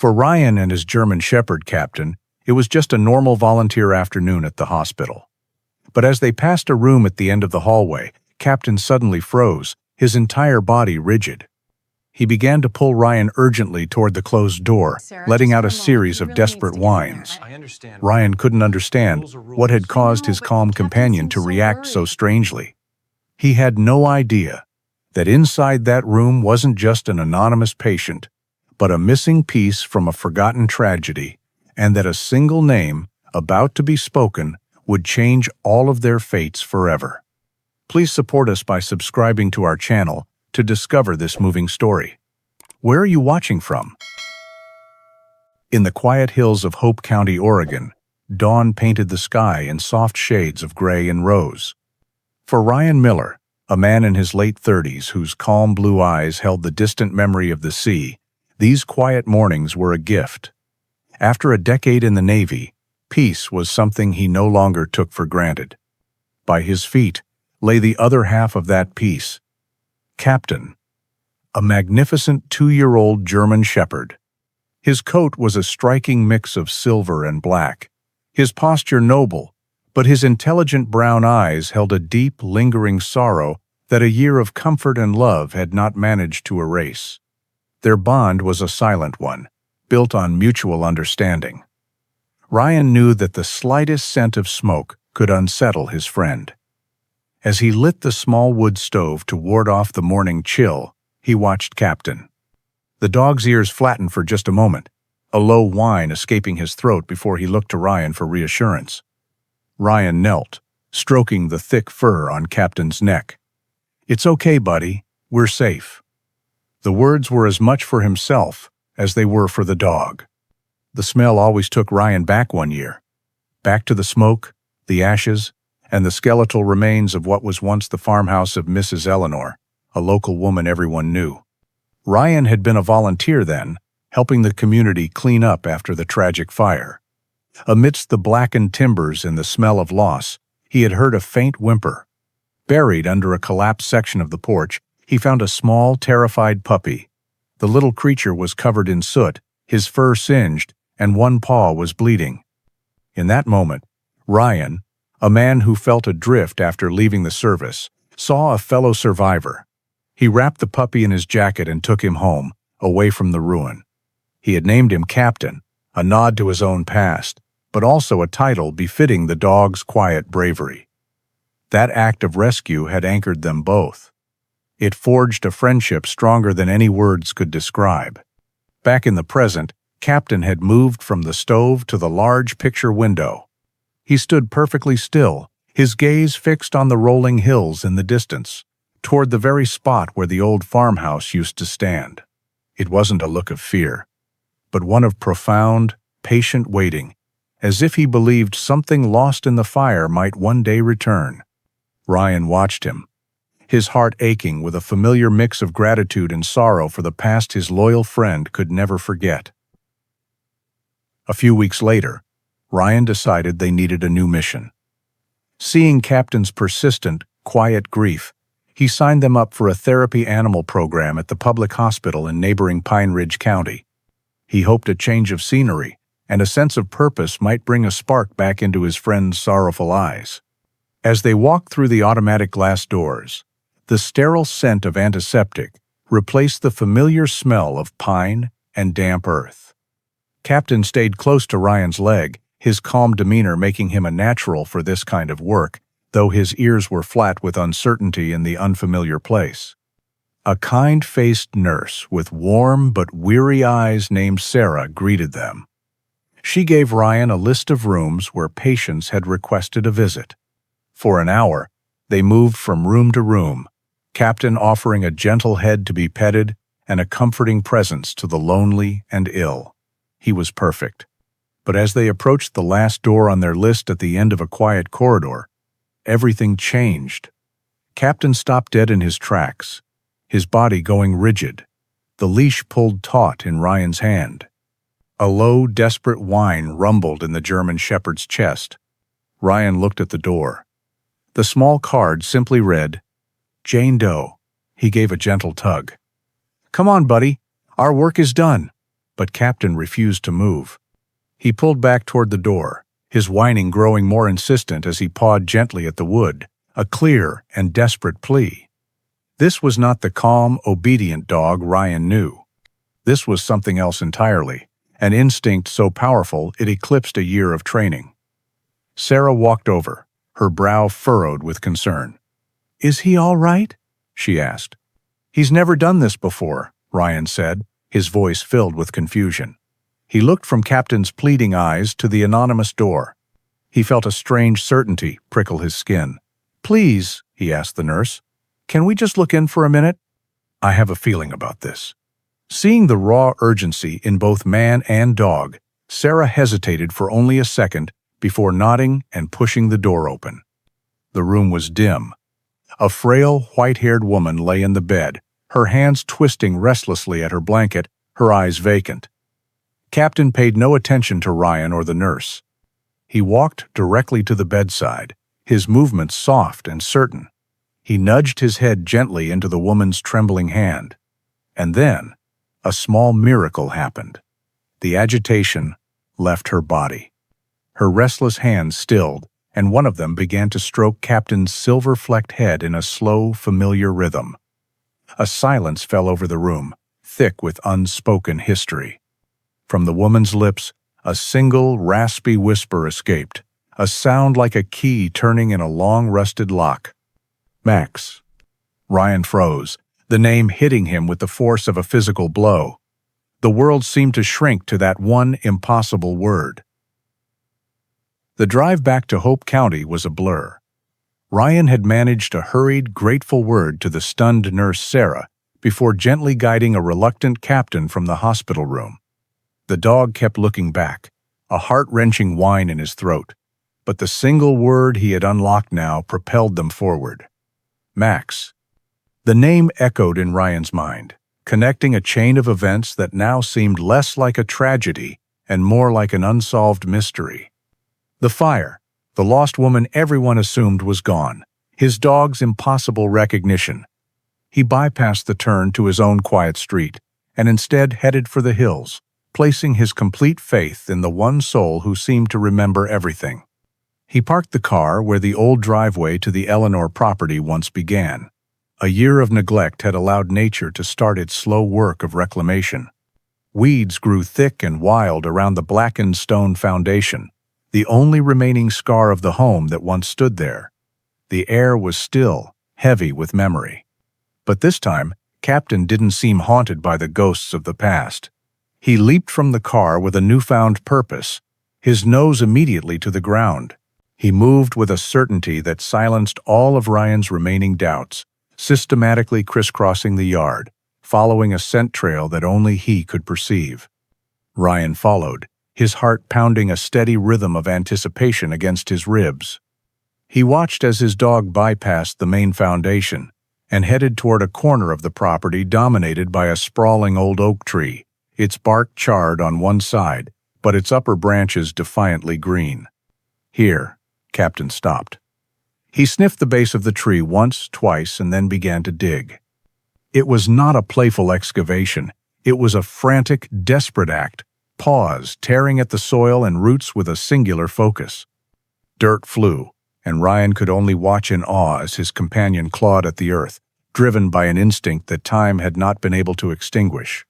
For Ryan and his German Shepherd captain, it was just a normal volunteer afternoon at the hospital. But as they passed a room at the end of the hallway, Captain suddenly froze, his entire body rigid. He began to pull Ryan urgently toward the closed door, letting out a series of desperate whines. Ryan couldn't understand what had caused his calm companion to react so strangely. He had no idea that inside that room wasn't just an anonymous patient, but a missing piece from a forgotten tragedy, and that a single name, about to be spoken, would change all of their fates forever. Please support us by subscribing to our channel to discover this moving story. Where are you watching from? In the quiet hills of Hope County, Oregon, dawn painted the sky in soft shades of gray and rose. For Ryan Miller, a man in his late 30s whose calm blue eyes held the distant memory of the sea, these quiet mornings were a gift. After a decade in the Navy, peace was something he no longer took for granted. By his feet lay the other half of that peace. Captain, a magnificent 2-year-old German Shepherd. His coat was a striking mix of silver and black, his posture noble, but his intelligent brown eyes held a deep, lingering sorrow that a year of comfort and love had not managed to erase. Their bond was a silent one, built on mutual understanding. Ryan knew that the slightest scent of smoke could unsettle his friend. As he lit the small wood stove to ward off the morning chill, he watched Captain. The dog's ears flattened for just a moment, a low whine escaping his throat before he looked to Ryan for reassurance. Ryan knelt, stroking the thick fur on Captain's neck. "It's okay, buddy. We're safe." The words were as much for himself as they were for the dog. The smell always took Ryan back 1 year. Back to the smoke, the ashes, and the skeletal remains of what was once the farmhouse of Mrs. Eleanor, a local woman everyone knew. Ryan had been a volunteer then, helping the community clean up after the tragic fire. Amidst the blackened timbers and the smell of loss, he had heard a faint whimper. Buried under a collapsed section of the porch, he found a small, terrified puppy. The little creature was covered in soot, his fur singed, and one paw was bleeding. In that moment, Ryan, a man who felt adrift after leaving the service, saw a fellow survivor. He wrapped the puppy in his jacket and took him home, away from the ruin. He had named him Captain, a nod to his own past, but also a title befitting the dog's quiet bravery. That act of rescue had anchored them both. It forged a friendship stronger than any words could describe. Back in the present, Captain had moved from the stove to the large picture window. He stood perfectly still, his gaze fixed on the rolling hills in the distance, toward the very spot where the old farmhouse used to stand. It wasn't a look of fear, but one of profound, patient waiting, as if he believed something lost in the fire might one day return. Ryan watched him, his heart aching with a familiar mix of gratitude and sorrow for the past his loyal friend could never forget. A few weeks later, Ryan decided they needed a new mission. Seeing Captain's persistent, quiet grief, he signed them up for a therapy animal program at the public hospital in neighboring Pine Ridge County. He hoped a change of scenery and a sense of purpose might bring a spark back into his friend's sorrowful eyes. As they walked through the automatic glass doors, the sterile scent of antiseptic replaced the familiar smell of pine and damp earth. Captain stayed close to Ryan's leg, his calm demeanor making him a natural for this kind of work, though his ears were flat with uncertainty in the unfamiliar place. A kind-faced nurse with warm but weary eyes named Sarah greeted them. She gave Ryan a list of rooms where patients had requested a visit. For an hour, they moved from room to room, Captain offering a gentle head to be petted and a comforting presence to the lonely and ill. He was perfect. But as they approached the last door on their list at the end of a quiet corridor, everything changed. Captain stopped dead in his tracks, his body going rigid, the leash pulled taut in Ryan's hand. A low, desperate whine rumbled in the German Shepherd's chest. Ryan looked at the door. The small card simply read, "Jane Doe." He gave a gentle tug. "Come on, buddy. Our work is done." but Captain refused to move. He pulled back toward the door, his whining growing more insistent as he pawed gently at the wood, a clear and desperate plea. This was not the calm, obedient dog Ryan knew. This was something else entirely, an instinct so powerful it eclipsed a year of training. Sarah walked over, her brow furrowed with concern. "Is he all right?" she asked. "He's never done this before," Ryan said, his voice filled with confusion. He looked from Captain's pleading eyes to the anonymous door. He felt a strange certainty prickle his skin. "Please," he asked the nurse, "can we just look in for a minute? I have a feeling about this." Seeing the raw urgency in both man and dog, Sarah hesitated for only a second before nodding and pushing the door open. The room was dim. A frail, white-haired woman lay in the bed, her hands twisting restlessly at her blanket, her eyes vacant. Captain paid no attention to Ryan or the nurse. He walked directly to the bedside, his movements soft and certain. He nudged his head gently into the woman's trembling hand. And then, a small miracle happened. The agitation left her body. Her restless hands stilled, and one of them began to stroke Captain's silver-flecked head in a slow, familiar rhythm. A silence fell over the room, thick with unspoken history. From the woman's lips, a single, raspy whisper escaped, a sound like a key turning in a long, rusted lock. "Max." Ryan froze, the name hitting him with the force of a physical blow. The world seemed to shrink to that one impossible word. The drive back to Hope County was a blur. Ryan had managed a hurried, grateful word to the stunned nurse Sarah before gently guiding a reluctant Captain from the hospital room. The dog kept looking back, a heart-wrenching whine in his throat, but the single word he had unlocked now propelled them forward. Max. The name echoed in Ryan's mind, connecting a chain of events that now seemed less like a tragedy and more like an unsolved mystery. The fire, the lost woman everyone assumed was gone, his dog's impossible recognition. He bypassed the turn to his own quiet street and instead headed for the hills, placing his complete faith in the one soul who seemed to remember everything. He parked the car where the old driveway to the Eleanor property once began. A year of neglect had allowed nature to start its slow work of reclamation. Weeds grew thick and wild around the blackened stone foundation, the only remaining scar of the home that once stood there. The air was still, heavy with memory. But this time, Captain didn't seem haunted by the ghosts of the past. He leaped from the car with a newfound purpose, his nose immediately to the ground. He moved with a certainty that silenced all of Ryan's remaining doubts, systematically crisscrossing the yard, following a scent trail that only he could perceive. Ryan followed, his heart pounding a steady rhythm of anticipation against his ribs. He watched as his dog bypassed the main foundation and headed toward a corner of the property dominated by a sprawling old oak tree, its bark charred on one side, but its upper branches defiantly green. Here, Captain stopped. He sniffed the base of the tree once, twice, and then began to dig. It was not a playful excavation. It was a frantic, desperate act, paws tearing at the soil and roots with a singular focus. Dirt flew, and Ryan could only watch in awe as his companion clawed at the earth, driven by an instinct that time had not been able to extinguish.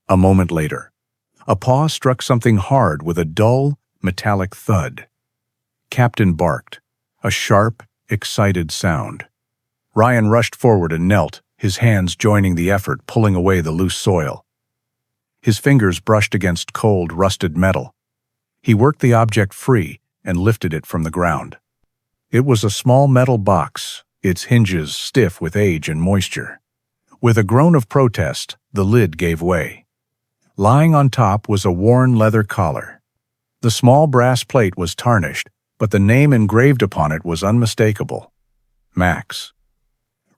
A moment later, a paw struck something hard with a dull, metallic thud. Captain barked, a sharp, excited sound. Ryan rushed forward and knelt, his hands joining the effort, pulling away the loose soil. His fingers brushed against cold, rusted metal. He worked the object free and lifted it from the ground. It was a small metal box, its hinges stiff with age and moisture. With a groan of protest, the lid gave way. Lying on top was a worn leather collar. The small brass plate was tarnished, but the name engraved upon it was unmistakable. Max.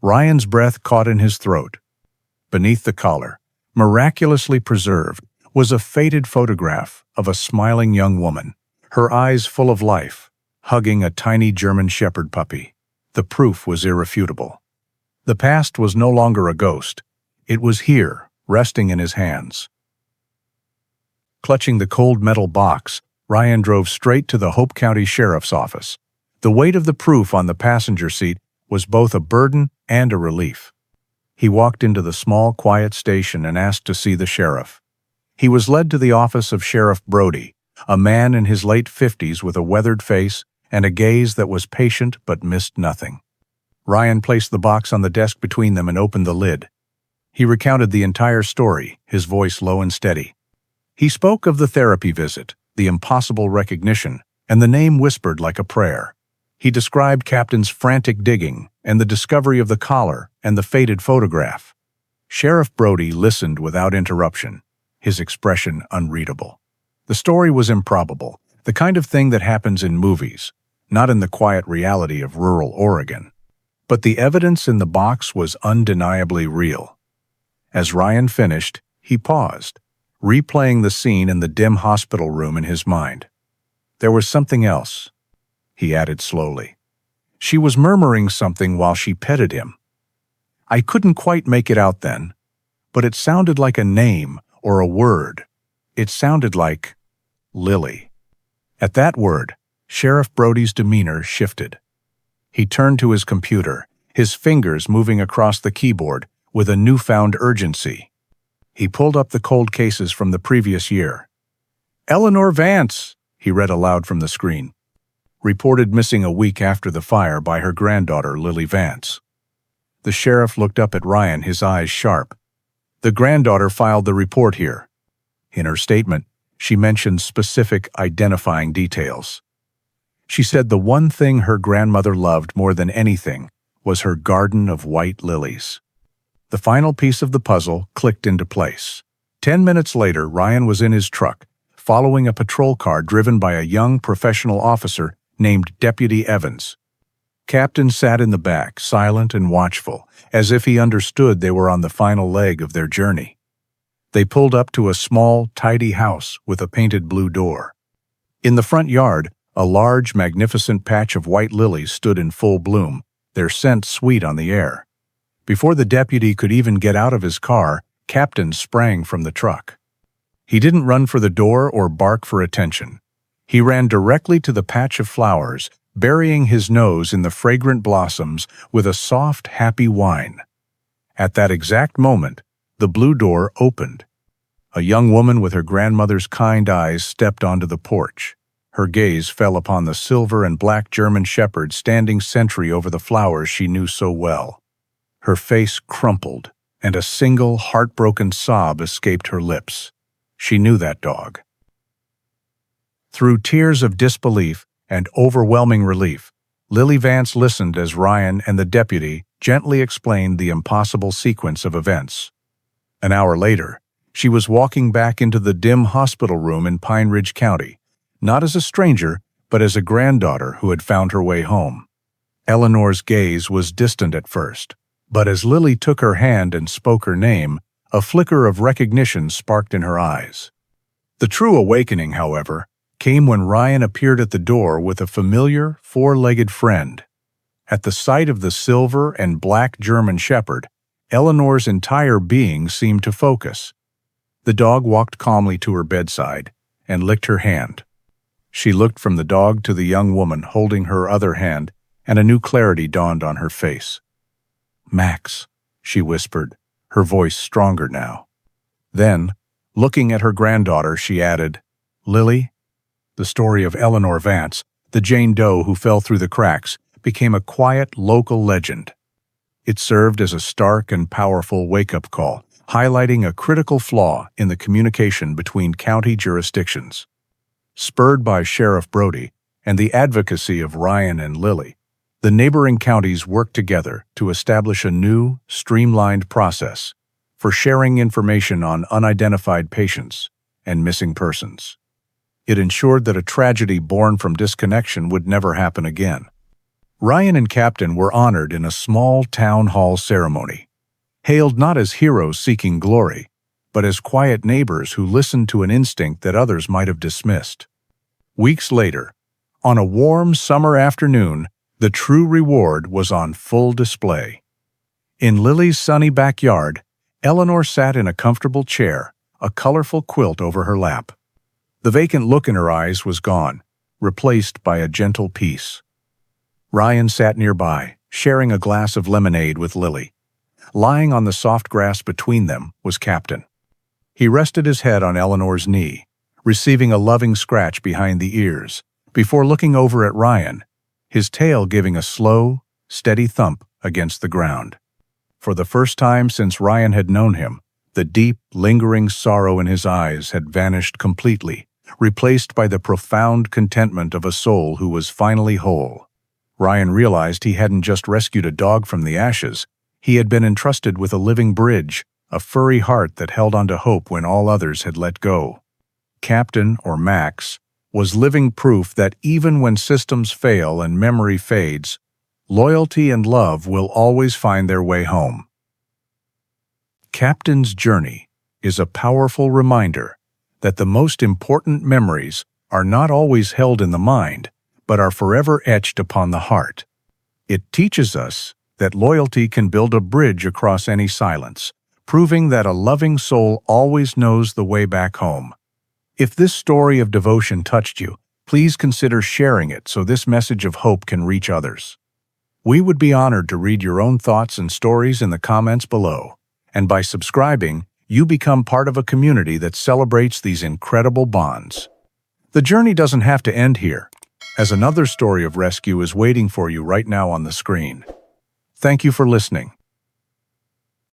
Ryan's breath caught in his throat. Beneath the collar, miraculously preserved, was a faded photograph of a smiling young woman, her eyes full of life, hugging a tiny German Shepherd puppy. The proof was irrefutable. The past was no longer a ghost. It was here, resting in his hands. Clutching the cold metal box, Ryan drove straight to the Hope County Sheriff's Office. The weight of the proof on the passenger seat was both a burden and a relief. He walked into the small, quiet station and asked to see the sheriff. He was led to the office of Sheriff Brody, a man in his late 50s with a weathered face and a gaze that was patient but missed nothing. Ryan placed the box on the desk between them and opened the lid. He recounted the entire story, his voice low and steady. He spoke of the therapy visit, the impossible recognition, and the name whispered like a prayer. He described Captain's frantic digging and the discovery of the collar and the faded photograph. Sheriff Brody listened without interruption, his expression unreadable. The story was improbable, the kind of thing that happens in movies, not in the quiet reality of rural Oregon. But the evidence in the box was undeniably real. As Ryan finished, he paused, replaying the scene in the dim hospital room in his mind. There was something else, he added slowly. She was murmuring something while she petted him. I couldn't quite make it out then, but it sounded like a name or a word. It sounded like Lily. At that word, Sheriff Brody's demeanor shifted. He turned to his computer, his fingers moving across the keyboard with a newfound urgency. He pulled up the cold cases from the previous year. Eleanor Vance, he read aloud from the screen. Reported missing a week after the fire by her granddaughter, Lily Vance. The sheriff looked up at Ryan, his eyes sharp. The granddaughter filed the report here. In her statement, she mentioned specific identifying details. She said the one thing her grandmother loved more than anything was her garden of white lilies. The final piece of the puzzle clicked into place. 10 minutes later, Ryan was in his truck, following a patrol car driven by a young professional officer named Deputy Evans. Captain sat in the back, silent and watchful, as if he understood they were on the final leg of their journey. They pulled up to a small, tidy house with a painted blue door. In the front yard, a large, magnificent patch of white lilies stood in full bloom, their scent sweet on the air. Before the deputy could even get out of his car, Captain sprang from the truck. He didn't run for the door or bark for attention. He ran directly to the patch of flowers, burying his nose in the fragrant blossoms with a soft, happy whine. At that exact moment, the blue door opened. A young woman with her grandmother's kind eyes stepped onto the porch. Her gaze fell upon the silver and black German shepherd standing sentry over the flowers she knew so well. Her face crumpled, and a single heartbroken sob escaped her lips. She knew that dog. Through tears of disbelief and overwhelming relief, Lily Vance listened as Ryan and the deputy gently explained the impossible sequence of events. An hour later, she was walking back into the dim hospital room in Pine Ridge County, not as a stranger, but as a granddaughter who had found her way home. Eleanor's gaze was distant at first, but as Lily took her hand and spoke her name, a flicker of recognition sparked in her eyes. The true awakening, however, came when Ryan appeared at the door with a familiar, four-legged friend. At the sight of the silver and black German shepherd, Eleanor's entire being seemed to focus. The dog walked calmly to her bedside and licked her hand. She looked from the dog to the young woman holding her other hand, and a new clarity dawned on her face. "Max," she whispered, her voice stronger now. Then, looking at her granddaughter, she added, "Lily?" The story of Eleanor Vance, the Jane Doe who fell through the cracks, became a quiet local legend. It served as a stark and powerful wake-up call, highlighting a critical flaw in the communication between county jurisdictions. Spurred by Sheriff Brody and the advocacy of Ryan and Lily, the neighboring counties worked together to establish a new, streamlined process for sharing information on unidentified patients and missing persons. It ensured that a tragedy born from disconnection would never happen again. Ryan and Captain were honored in a small town hall ceremony, hailed not as heroes seeking glory, but as quiet neighbors who listened to an instinct that others might have dismissed. Weeks later, on a warm summer afternoon, the true reward was on full display. In Lily's sunny backyard, Eleanor sat in a comfortable chair, a colorful quilt over her lap. The vacant look in her eyes was gone, replaced by a gentle peace. Ryan sat nearby, sharing a glass of lemonade with Lily. Lying on the soft grass between them was Captain. He rested his head on Eleanor's knee, receiving a loving scratch behind the ears, before looking over at Ryan, his tail giving a slow, steady thump against the ground. For the first time since Ryan had known him, the deep, lingering sorrow in his eyes had vanished completely, replaced by the profound contentment of a soul who was finally whole. Ryan realized he hadn't just rescued a dog from the ashes, he had been entrusted with a living bridge, a furry heart that held onto hope when all others had let go. Captain, or Max, was living proof that even when systems fail and memory fades, loyalty and love will always find their way home. Captain's journey is a powerful reminder that the most important memories are not always held in the mind, but are forever etched upon the heart. It teaches us that loyalty can build a bridge across any silence, proving that a loving soul always knows the way back home. If this story of devotion touched you, please consider sharing it so this message of hope can reach others. We would be honored to read your own thoughts and stories in the comments below, and by subscribing, you become part of a community that celebrates these incredible bonds. The journey doesn't have to end here, as another story of rescue is waiting for you right now on the screen. Thank you for listening.